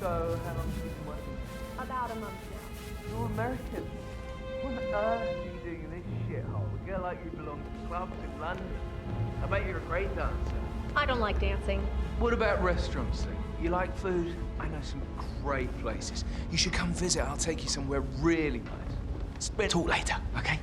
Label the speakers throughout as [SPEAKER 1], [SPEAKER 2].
[SPEAKER 1] So, how long have you been working?
[SPEAKER 2] About a month now.
[SPEAKER 1] You're American. What on earth are you doing in this shithole? A girl like you belongs to clubs in London. I bet you're a great dancer.
[SPEAKER 2] I don't like dancing.
[SPEAKER 3] What about restaurants then? You like food? I know some great places. You should come visit. I'll take you somewhere really nice. Talk later, okay?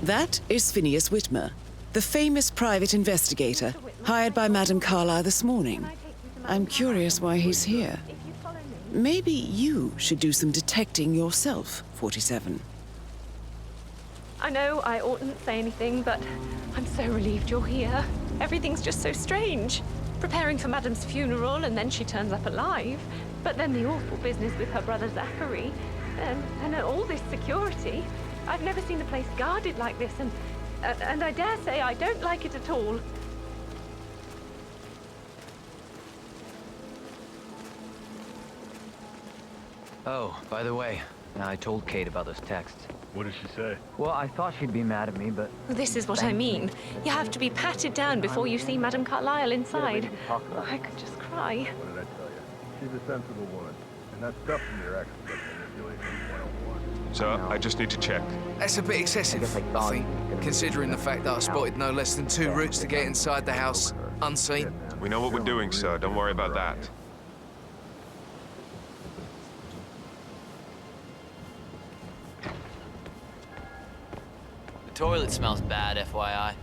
[SPEAKER 4] That is Phineas Whitmer, the famous private investigator hired by Madame Carlisle this morning. I'm curious why he's here. Maybe you should do some detecting yourself, 47.
[SPEAKER 2] I know I oughtn't say anything, but I'm so relieved you're here. Everything's just so strange. Preparing for Madame's funeral, and then she turns up alive. But then the awful business with her brother Zachary, and all this security. I've never seen the place guarded like this, and I dare say I don't like it at all.
[SPEAKER 5] Oh, by the way, I told Kate about those texts.
[SPEAKER 6] What did she say?
[SPEAKER 5] Well, I thought she'd be mad at me, but...
[SPEAKER 2] This is what I mean. You have to be patted down before you see Madame Carlisle inside. Oh, I could just cry.
[SPEAKER 6] What did I tell you? She's a sensible woman. And that stuff from your ex was manipulation 101.
[SPEAKER 7] So, I just need to check.
[SPEAKER 3] That's a bit excessive, I think, considering the fact that I spotted no less than 2 routes to get inside the house, unseen.
[SPEAKER 7] We know what we're doing, sir. Don't worry about that.
[SPEAKER 8] The toilet smells bad, FYI.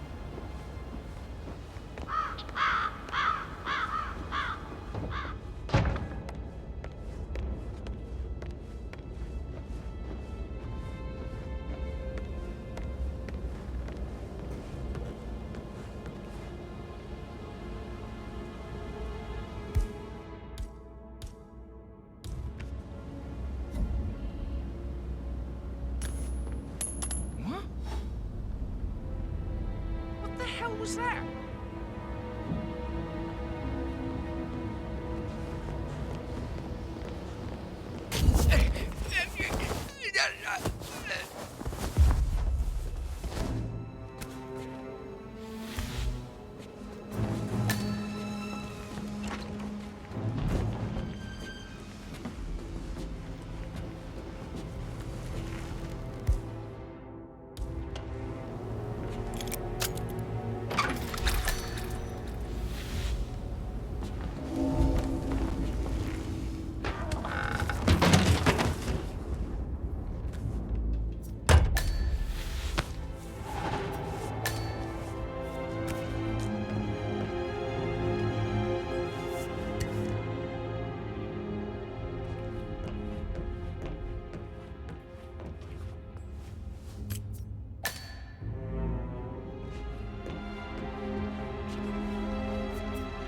[SPEAKER 3] What the hell was that?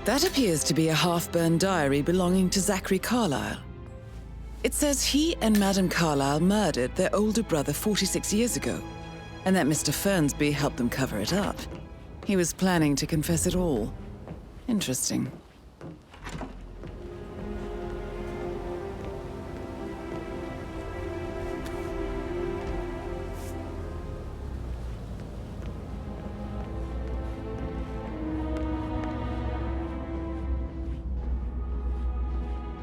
[SPEAKER 4] That appears to be a half-burned diary belonging to Zachary Carlisle. It says he and Madame Carlisle murdered their older brother 46 years ago, and that Mr. Fernsby helped them cover it up. He was planning to confess it all. Interesting.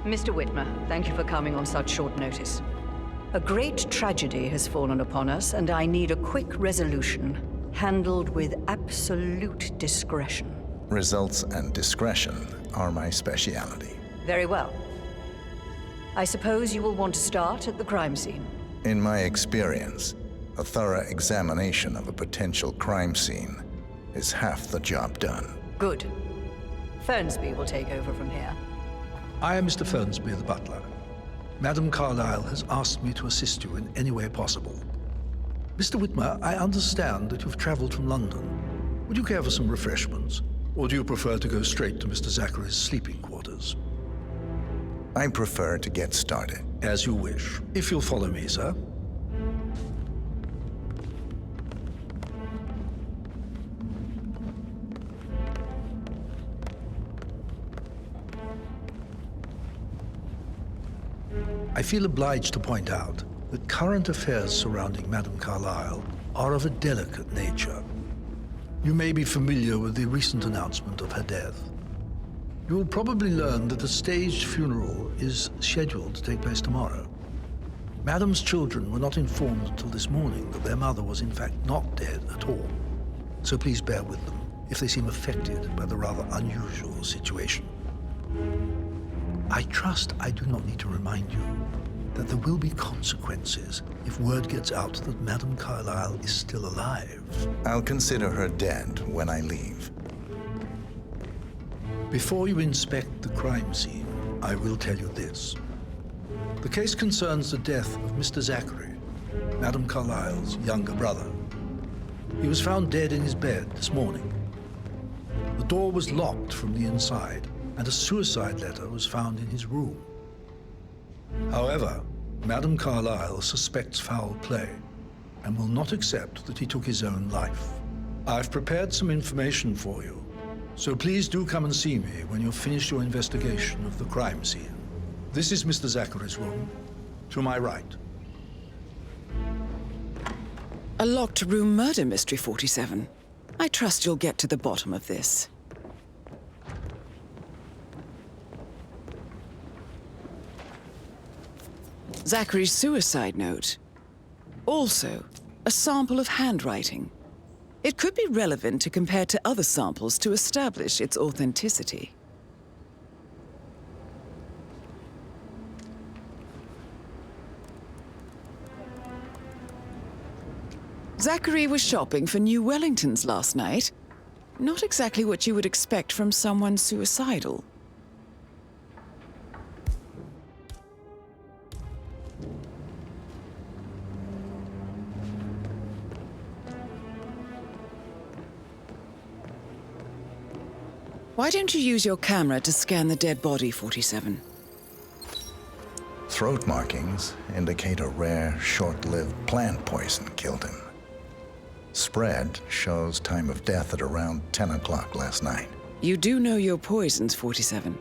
[SPEAKER 9] Mr. Whitmer, thank you for coming on such short notice. A great tragedy has fallen upon us, and I need a quick resolution, handled with absolute discretion.
[SPEAKER 10] Results and discretion are my speciality.
[SPEAKER 9] Very well. I suppose you will want to start at the crime scene.
[SPEAKER 10] In my experience, a thorough examination of a potential crime scene is half the job done.
[SPEAKER 9] Good. Fernsby will take over from here.
[SPEAKER 11] I am Mr. Fernsby, the butler. Madame Carlisle has asked me to assist you in any way possible. Mr. Whitmer, I understand that you've traveled from London. Would you care for some refreshments? Or do you prefer to go straight to Mr. Zachary's sleeping quarters?
[SPEAKER 10] I prefer to get started.
[SPEAKER 11] As you wish. If you'll follow me, sir. I feel obliged to point out that current affairs surrounding Madame Carlisle are of a delicate nature. You may be familiar with the recent announcement of her death. You will probably learn that a staged funeral is scheduled to take place tomorrow. Madame's children were not informed until this morning that their mother was in fact not dead at all. So please bear with them if they seem affected by the rather unusual situation. I trust I do not need to remind you that there will be consequences if word gets out that Madame Carlisle is still alive.
[SPEAKER 10] I'll consider her dead when I leave.
[SPEAKER 11] Before you inspect the crime scene, I will tell you this. The case concerns the death of Mr. Zachary, Madame Carlisle's younger brother. He was found dead in his bed this morning. The door was locked from the inside, and a suicide letter was found in his room. However, Madame Carlisle suspects foul play and will not accept that he took his own life. I've prepared some information for you, so please do come and see me when you've finished your investigation of the crime scene. This is Mr. Zachary's room, to my right.
[SPEAKER 4] A locked room murder mystery, 47. I trust you'll get to the bottom of this. Zachary's suicide note. Also, a sample of handwriting. It could be relevant to compare to other samples to establish its authenticity. Zachary was shopping for New Wellingtons last night. Not exactly what you would expect from someone suicidal. Why don't you use your camera to scan the dead body, 47?
[SPEAKER 10] Throat markings indicate a rare, short-lived plant poison killed him. Spread shows time of death at around 10 o'clock last night.
[SPEAKER 4] You do know your poisons, 47.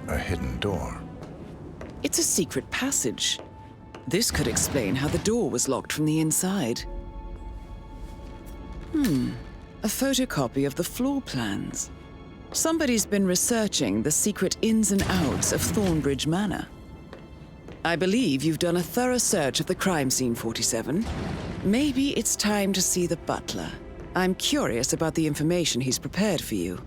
[SPEAKER 10] A hidden door.
[SPEAKER 4] It's a secret passage. This could explain how the door was locked from the inside. A photocopy of the floor plans. Somebody's been researching the secret ins and outs of Thornbridge Manor. I believe you've done a thorough search of the crime scene, 47. Maybe it's time to see the butler. I'm curious about the information he's prepared for you.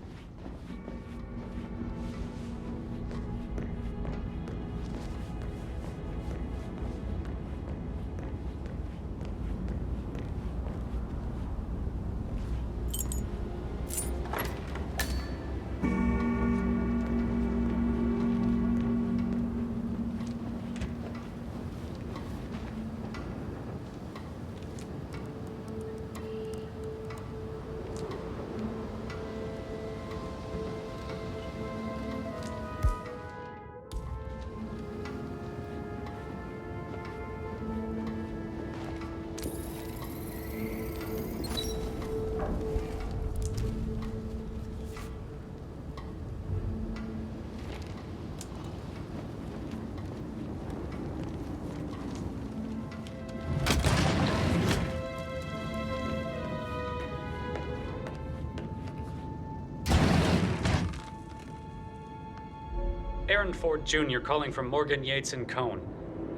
[SPEAKER 12] Aaron Ford Jr. calling from Morgan Yates & Cohn.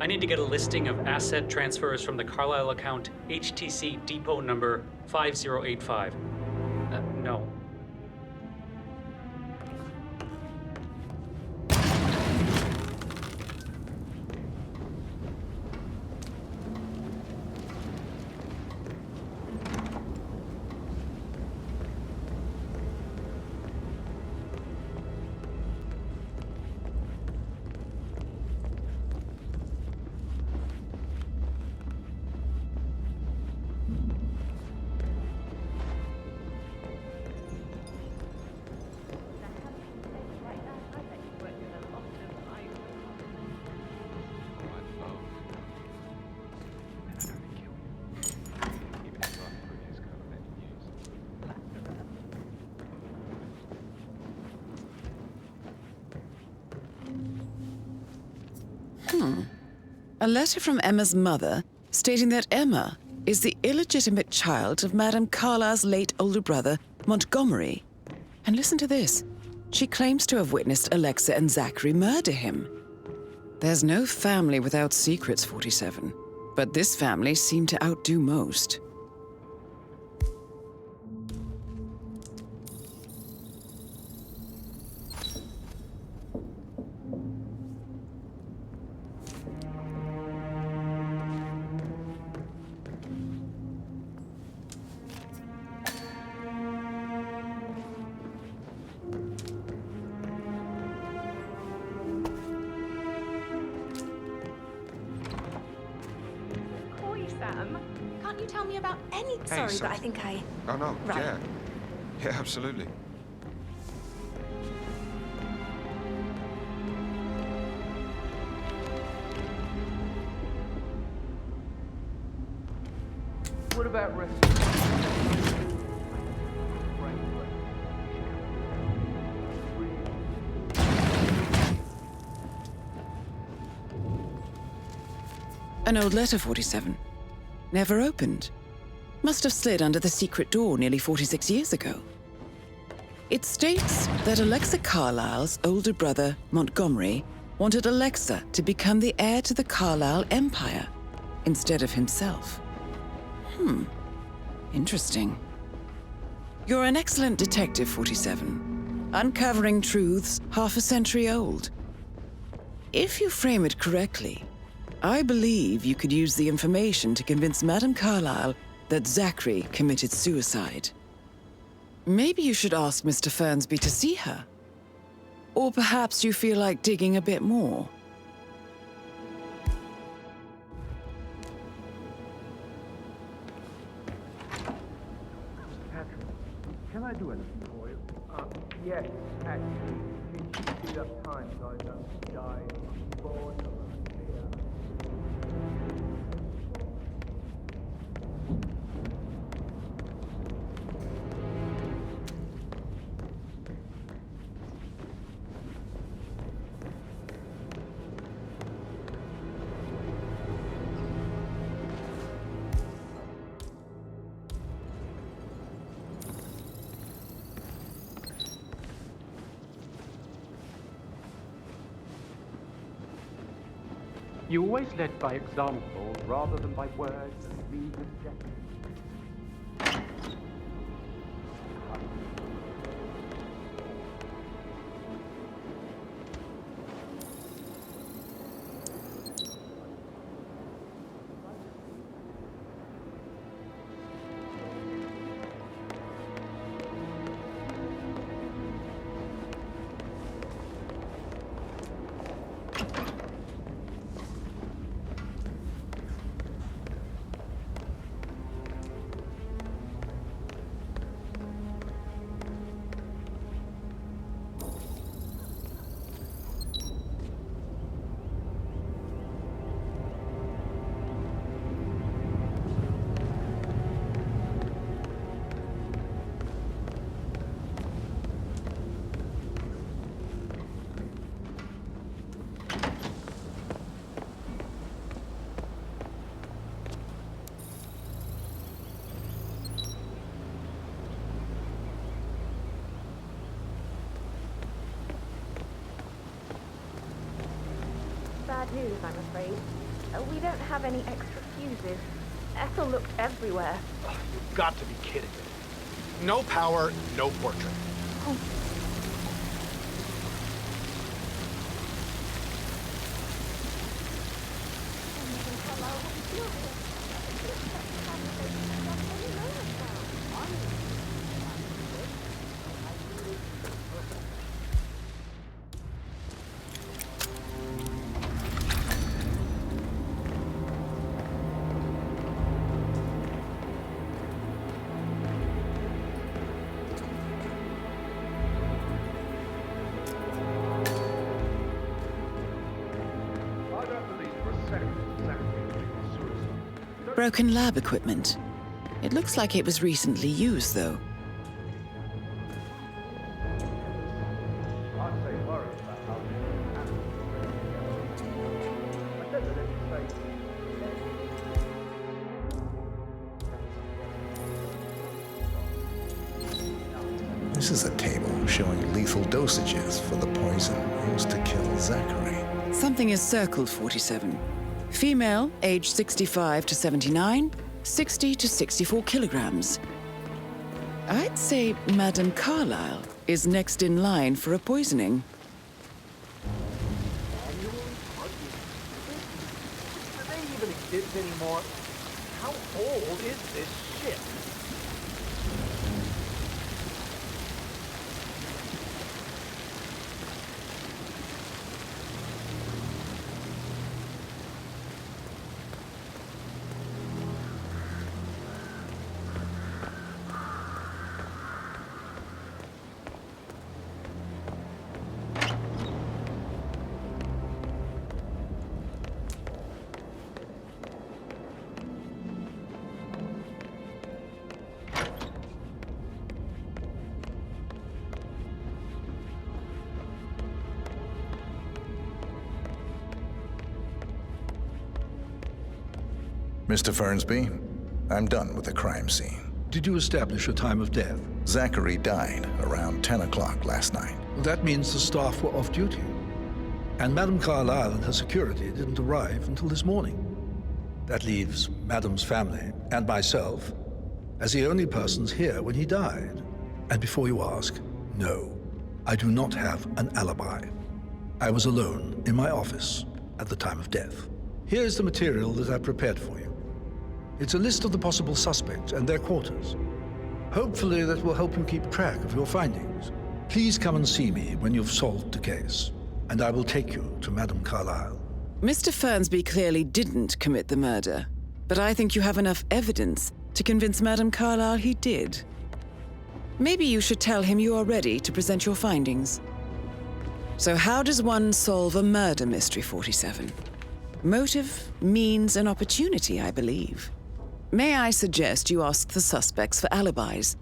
[SPEAKER 12] I need to get a listing of asset transfers from the Carlisle account HTC depot number 5085. No.
[SPEAKER 4] A letter from Emma's mother stating that Emma is the illegitimate child of Madame Carlisle's late older brother, Montgomery. And listen to this. She claims to have witnessed Alexa and Zachary murder him. There's no family without secrets, 47. But this family seemed to outdo most.
[SPEAKER 2] Can't you tell me about any...
[SPEAKER 7] Hey,
[SPEAKER 2] Sorry, but I think I...
[SPEAKER 7] Oh, no,
[SPEAKER 2] Right.
[SPEAKER 7] yeah. Yeah, absolutely.
[SPEAKER 1] What about rescue?
[SPEAKER 4] An old letter, 47. Never opened. Must have slid under the secret door nearly 46 years ago. It states that Alexa Carlisle's older brother, Montgomery, wanted Alexa to become the heir to the Carlisle Empire instead of himself. Interesting. You're an excellent detective, 47. Uncovering truths half a century old. If you frame it correctly, I believe you could use the information to convince Madame Carlisle that Zachary committed suicide. Maybe you should ask Mr. Fernsby to see her. Or perhaps you feel like digging a bit more.
[SPEAKER 1] Patrick, can I do anything for you? Yes, actually. If you speed up time so I don't die of boredom and fear.
[SPEAKER 13] You always led by example rather than by words and means of gesture.
[SPEAKER 2] bad news, I'm afraid. We don't have any extra fuses. Ethel looked everywhere.
[SPEAKER 14] Oh, you've got to be kidding me. No power, no portrait.
[SPEAKER 2] Oh.
[SPEAKER 4] Broken lab equipment. It looks like it was recently used, though.
[SPEAKER 10] This is a table showing lethal dosages for the poison used to kill Zachary.
[SPEAKER 4] Something is circled, 47. Female, age 65 to 79, 60 to 64 kilograms. I'd say Madame Carlisle is next in line for a poisoning.
[SPEAKER 14] Do they even exist anymore? How old is this shit?
[SPEAKER 10] Mr. Fernsby, I'm done with the crime scene.
[SPEAKER 11] Did you establish a time of death?
[SPEAKER 10] Zachary died around 10 o'clock last night.
[SPEAKER 11] Well, that means the staff were off duty. And Madame Carlisle and her security didn't arrive until this morning. That leaves Madame's family and myself as the only persons here when he died. And before you ask, no, I do not have an alibi. I was alone in my office at the time of death. Here's the material that I prepared for you. It's a list of the possible suspects and their quarters. Hopefully that will help you keep track of your findings. Please come and see me when you've solved the case, and I will take you to Madame Carlisle.
[SPEAKER 4] Mr. Fernsby clearly didn't commit the murder, but I think you have enough evidence to convince Madame Carlisle he did. Maybe you should tell him you are ready to present your findings. So how does one solve a murder mystery, 47? Motive, means, and opportunity, I believe. May I suggest you ask the suspects for alibis?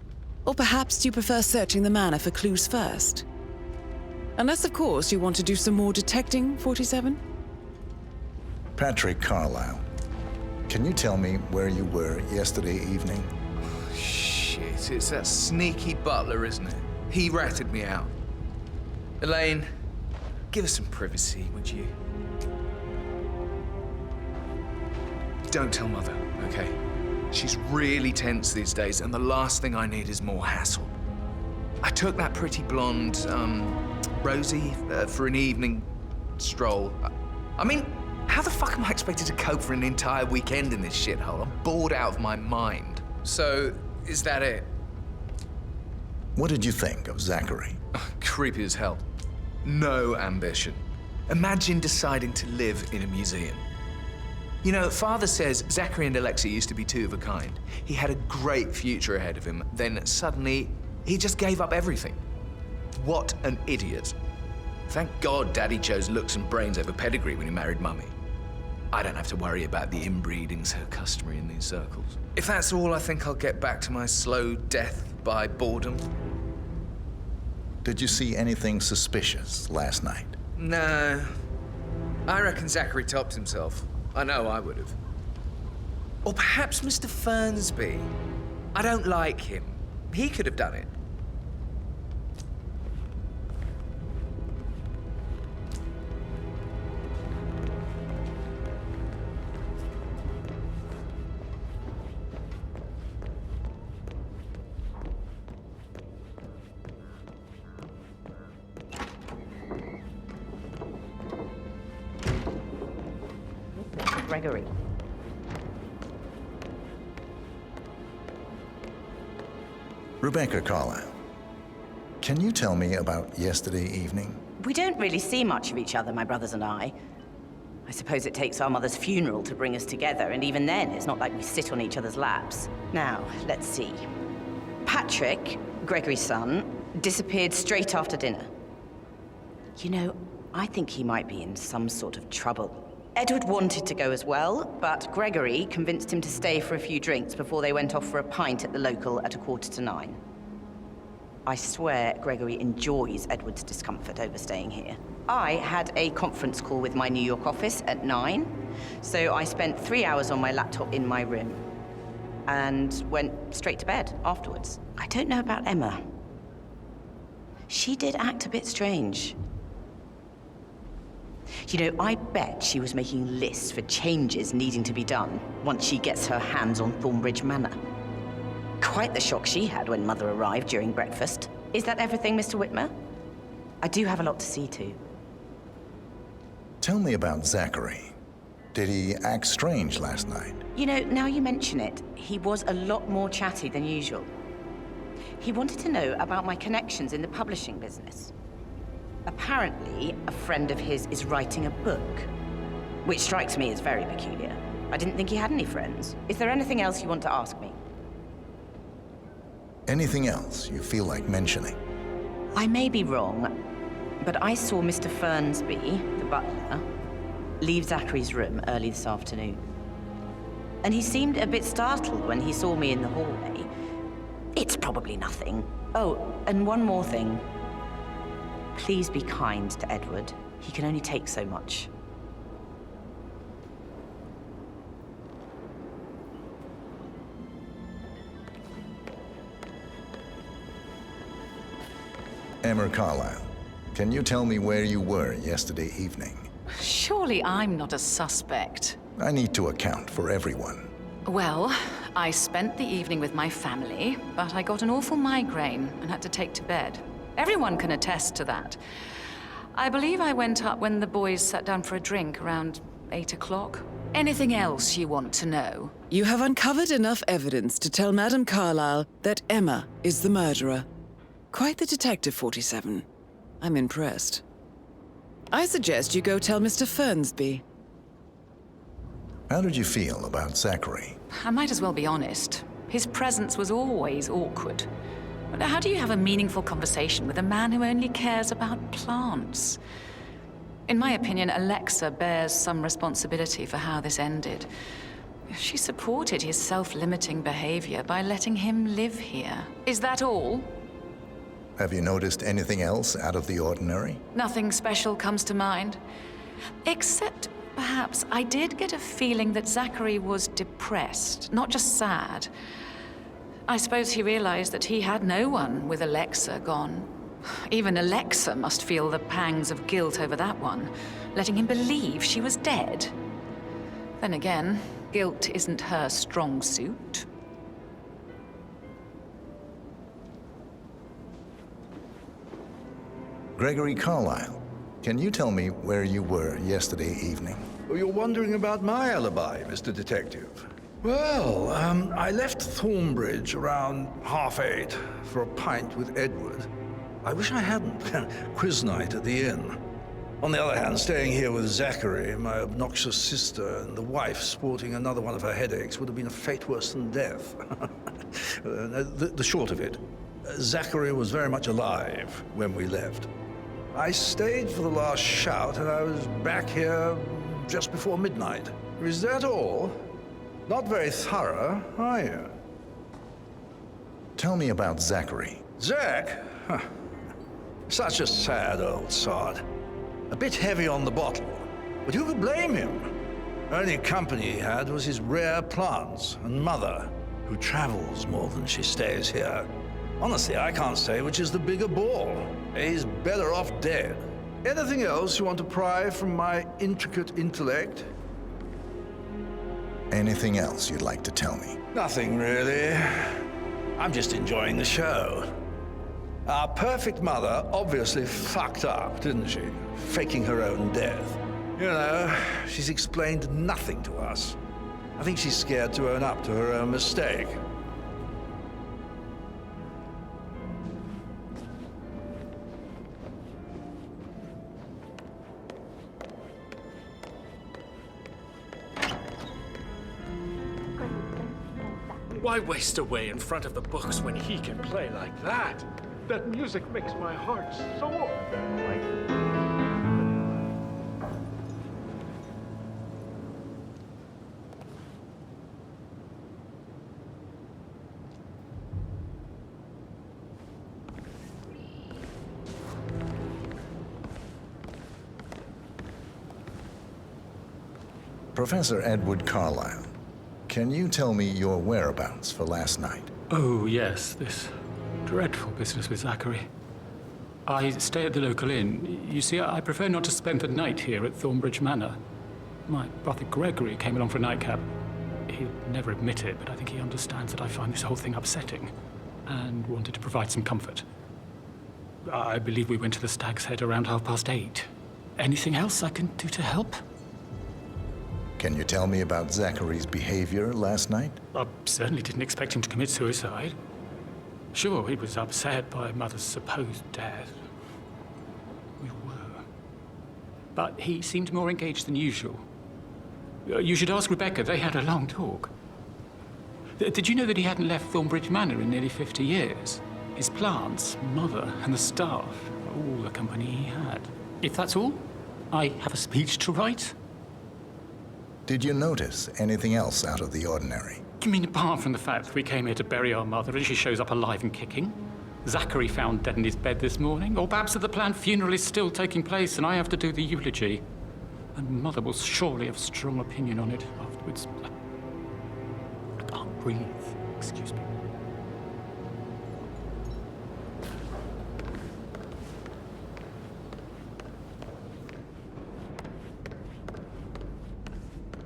[SPEAKER 4] Or perhaps you prefer searching the manor for clues first? Unless, of course, you want to do some more detecting, 47?
[SPEAKER 10] Patrick Carlisle, can you tell me where you were yesterday evening?
[SPEAKER 3] Oh, shit, it's that sneaky butler, isn't it? He ratted me out. Elaine, give us some privacy, would you? Don't tell Mother, okay? She's really tense these days, and the last thing I need is more hassle. I took that pretty blonde, Rosie, for an evening stroll. I mean, how the fuck am I expected to cope for an entire weekend in this shithole? I'm bored out of my mind. So, is that it?
[SPEAKER 10] What did you think of Zachary?
[SPEAKER 3] Creepy as hell. No ambition. Imagine deciding to live in a museum. You know, Father says Zachary and Alexa used to be two of a kind. He had a great future ahead of him, then suddenly, he just gave up everything. What an idiot. Thank God Daddy chose looks and brains over pedigree when he married Mummy. I don't have to worry about the inbreeding so customary in these circles. If that's all, I think I'll get back to my slow death by boredom.
[SPEAKER 10] Did you see anything suspicious last night?
[SPEAKER 3] No. I reckon Zachary topped himself. I know I would have. Or perhaps Mr. Fernsby. I don't like him. He could have done it.
[SPEAKER 15] Gregory.
[SPEAKER 10] Rebecca Carlisle, can you tell me about yesterday evening?
[SPEAKER 15] We don't really see much of each other, my brothers and I. I suppose it takes our mother's funeral to bring us together, and even then, it's not like we sit on each other's laps. Now, let's see. Patrick, Gregory's son, disappeared straight after dinner. You know, I think he might be in some sort of trouble. Edward wanted to go as well, but Gregory convinced him to stay for a few drinks before they went off for a pint at the local at 9:15. I swear Gregory enjoys Edward's discomfort over staying here. I had a conference call with my New York office at 9, so I spent 3 hours on my laptop in my room and went straight to bed afterwards. I don't know about Emma. She did act a bit strange. You know, I bet she was making lists for changes needing to be done once she gets her hands on Thornbridge Manor. Quite the shock she had when Mother arrived during breakfast. Is that everything, Mr. Whitmer? I do have a lot to see to.
[SPEAKER 10] Tell me about Zachary. Did he act strange last night?
[SPEAKER 15] You know, now you mention it, he was a lot more chatty than usual. He wanted to know about my connections in the publishing business. Apparently, a friend of his is writing a book, which strikes me as very peculiar. I didn't think he had any friends. Is there anything else you want to ask me?
[SPEAKER 10] Anything else you feel like mentioning?
[SPEAKER 15] I may be wrong, but I saw Mr. Fernsby, the butler, leave Zachary's room early this afternoon. And he seemed a bit startled when he saw me in the hallway. It's probably nothing. Oh, and one more thing. Please be kind to Edward. He can only take so much.
[SPEAKER 10] Emma Carlisle, can you tell me where you were yesterday evening?
[SPEAKER 16] Surely I'm not a suspect.
[SPEAKER 10] I need to account for everyone.
[SPEAKER 16] Well, I spent the evening with my family, but I got an awful migraine and had to take to bed. Everyone can attest to that. I believe I went up when the boys sat down for a drink around 8 o'clock. Anything else you want to know?
[SPEAKER 4] You have uncovered enough evidence to tell Madame Carlisle that Emma is the murderer. Quite the detective, 47. I'm impressed. I suggest you go tell Mr. Fernsby.
[SPEAKER 10] How did you feel about Zachary?
[SPEAKER 16] I might as well be honest. His presence was always awkward. But how do you have a meaningful conversation with a man who only cares about plants? In my opinion, Alexa bears some responsibility for how this ended. She supported his self-limiting behavior by letting him live here. Is that all?
[SPEAKER 10] Have you noticed anything else out of the ordinary?
[SPEAKER 16] Nothing special comes to mind. Except, perhaps, I did get a feeling that Zachary was depressed, not just sad. I suppose he realized that he had no one with Alexa gone. Even Alexa must feel the pangs of guilt over that one, letting him believe she was dead. Then again, guilt isn't her strong suit.
[SPEAKER 10] Gregory Carlisle, can you tell me where you were yesterday evening?
[SPEAKER 11] Oh, you're wondering about my alibi, Mr. Detective. Well, I left Thornbridge around 8:30 for a pint with Edward. I wish I hadn't. Quiz night at the inn. On the other hand, staying here with Zachary, my obnoxious sister, and the wife sporting another one of her headaches would have been a fate worse than death. The short of it, Zachary was very much alive when we left. I stayed for the last shout, and I was back here just before midnight. Is that all? Not very thorough, are you?
[SPEAKER 10] Tell me about Zachary.
[SPEAKER 11] Zach? Huh. Such a sad old sod. A bit heavy on the bottle, but who could blame him? Only company he had was his rare plants and mother, who travels more than she stays here. Honestly, I can't say which is the bigger ball. He's better off dead. Anything else you want to pry from my intricate intellect?
[SPEAKER 10] Anything else you'd like to tell me?
[SPEAKER 11] Nothing, really. I'm just enjoying the show. Our perfect mother obviously fucked up, didn't she? Faking her own death. You know, she's explained nothing to us. I think she's scared to own up to her own mistake.
[SPEAKER 17] Why waste away in front of the books when he can play like that? That music makes my heart soar.
[SPEAKER 10] Professor Edward Carlisle, can you tell me your whereabouts for last night?
[SPEAKER 12] Oh, yes, this dreadful business with Zachary. I stay at the local inn. You see, I prefer not to spend the night here at Thornbridge Manor. My brother Gregory came along for a nightcap. He'll never admit it, but I think he understands that I find this whole thing upsetting and wanted to provide some comfort. I believe we went to the Stag's Head around 8:30. Anything else I can do to help?
[SPEAKER 10] Can you tell me about Zachary's behavior last night?
[SPEAKER 12] I certainly didn't expect him to commit suicide. Sure, he was upset by Mother's supposed death. We were. But he seemed more engaged than usual. You should ask Rebecca. They had a long talk. Did you know that he hadn't left Thornbridge Manor in nearly 50 years? His plants, Mother, and the staff, all the company he had. If that's all, I have a speech to write.
[SPEAKER 10] Did you notice anything else out of the ordinary?
[SPEAKER 12] You mean apart from the fact that we came here to bury our mother and she shows up alive and kicking? Zachary found dead in his bed this morning? Or perhaps that the planned funeral is still taking place and I have to do the eulogy? And Mother will surely have strong opinion on it afterwards. I can't breathe. Excuse me.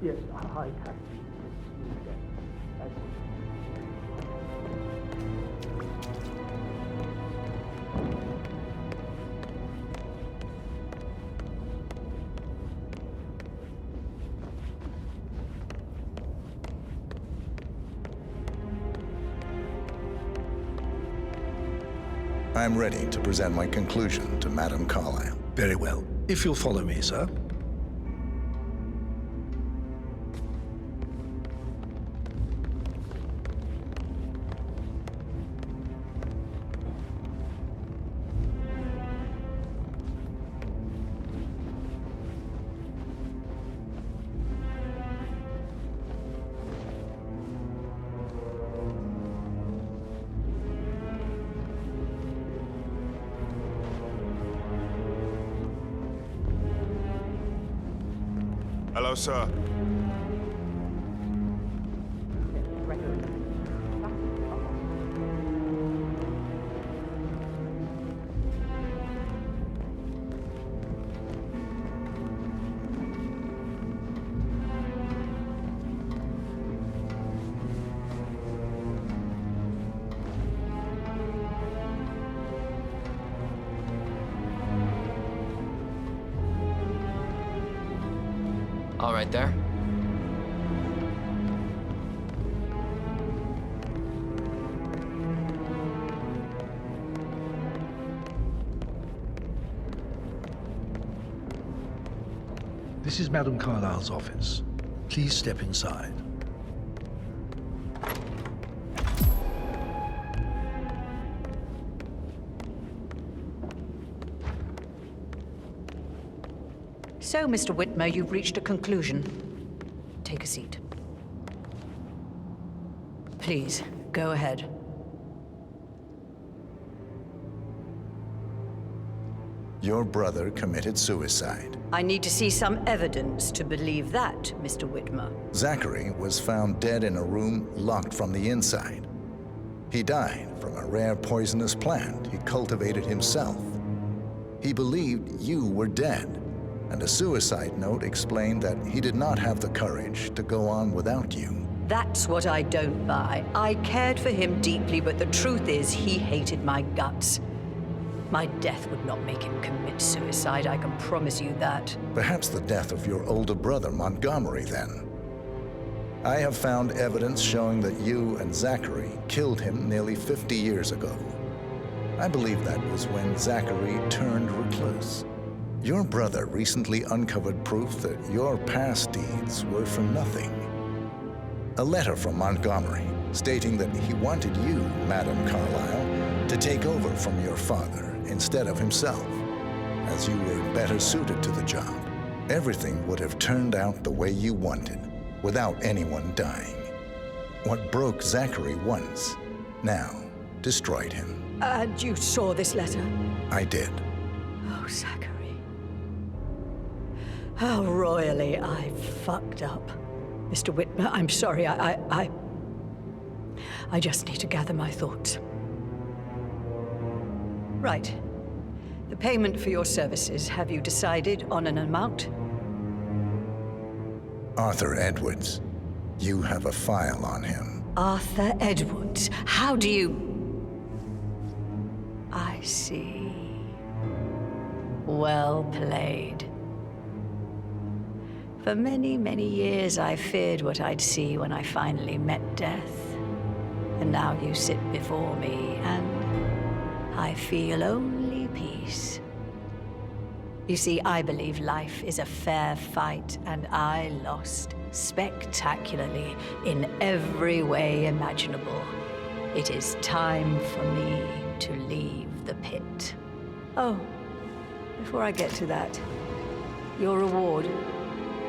[SPEAKER 1] Yes, hi, Taxi.
[SPEAKER 10] I'm ready to present my conclusion to Madame Carlisle.
[SPEAKER 11] Very well. If you'll follow me, sir.
[SPEAKER 7] Hello, sir.
[SPEAKER 5] All right there.
[SPEAKER 11] This is Madame Carlisle's office. Please step inside.
[SPEAKER 9] So, Mr. Whitmer, you've reached a conclusion. Take a seat. Please, go ahead.
[SPEAKER 10] Your brother committed suicide.
[SPEAKER 9] I need to see some evidence to believe that, Mr. Whitmer.
[SPEAKER 10] Zachary was found dead in a room locked from the inside. He died from a rare poisonous plant he cultivated himself. He believed you were dead, and a suicide note explained that he did not have the courage to go on without you.
[SPEAKER 9] That's what I don't buy. I cared for him deeply, but the truth is he hated my guts. My death would not make him commit suicide, I can promise you that.
[SPEAKER 10] Perhaps the death of your older brother, Montgomery, then. I have found evidence showing that you and Zachary killed him nearly 50 years ago. I believe that was when Zachary turned recluse. Your brother recently uncovered proof that your past deeds were for nothing. A letter from Montgomery stating that he wanted you, Madam Carlisle, to take over from your father instead of himself, as you were better suited to the job. Everything would have turned out the way you wanted, without anyone dying. What broke Zachary once, now destroyed him.
[SPEAKER 9] And you saw this letter?
[SPEAKER 10] I did.
[SPEAKER 9] Oh, Zachary. How royally I fucked up. Mr. Whitmer, I'm sorry, I just need to gather my thoughts. Right. The payment for your services, have you decided on an amount?
[SPEAKER 10] Arthur Edwards. You have a file on him.
[SPEAKER 9] Arthur Edwards? How do you... I see. Well played. For many, many years, I feared what I'd see when I finally met death. And now you sit before me, and I feel only peace. You see, I believe life is a fair fight, and I lost spectacularly in every way imaginable. It is time for me to leave the pit. Oh, before I get to that, your reward.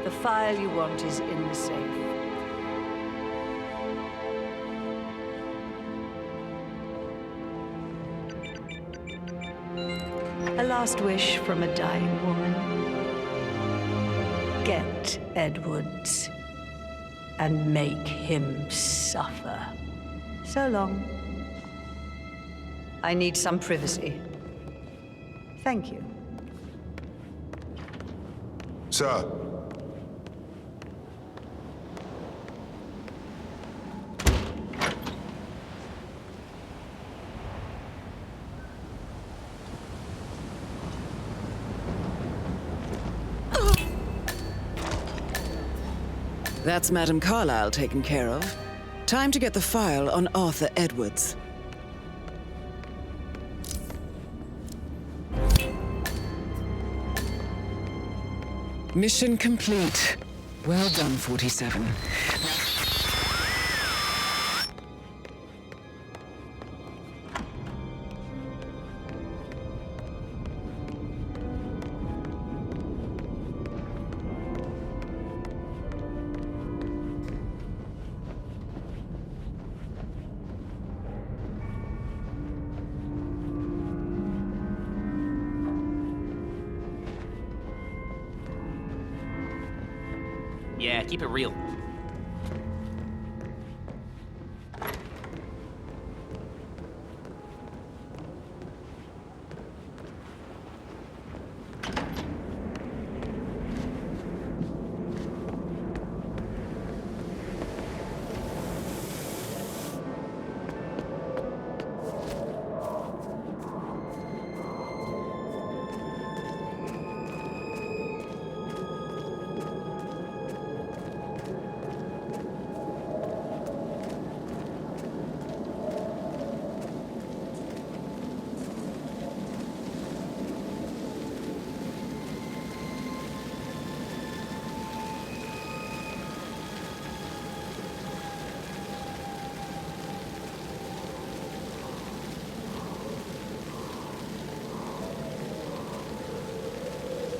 [SPEAKER 9] The file you want is in the safe. A last wish from a dying woman. Get Edwards and make him suffer. So long. I need some privacy. Thank you.
[SPEAKER 7] Sir.
[SPEAKER 4] That's Madam Carlisle taken care of. Time to get the file on Arthur Edwards. Mission complete. Well done, 47.
[SPEAKER 8] Yeah, keep it real.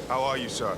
[SPEAKER 7] How are you, sir?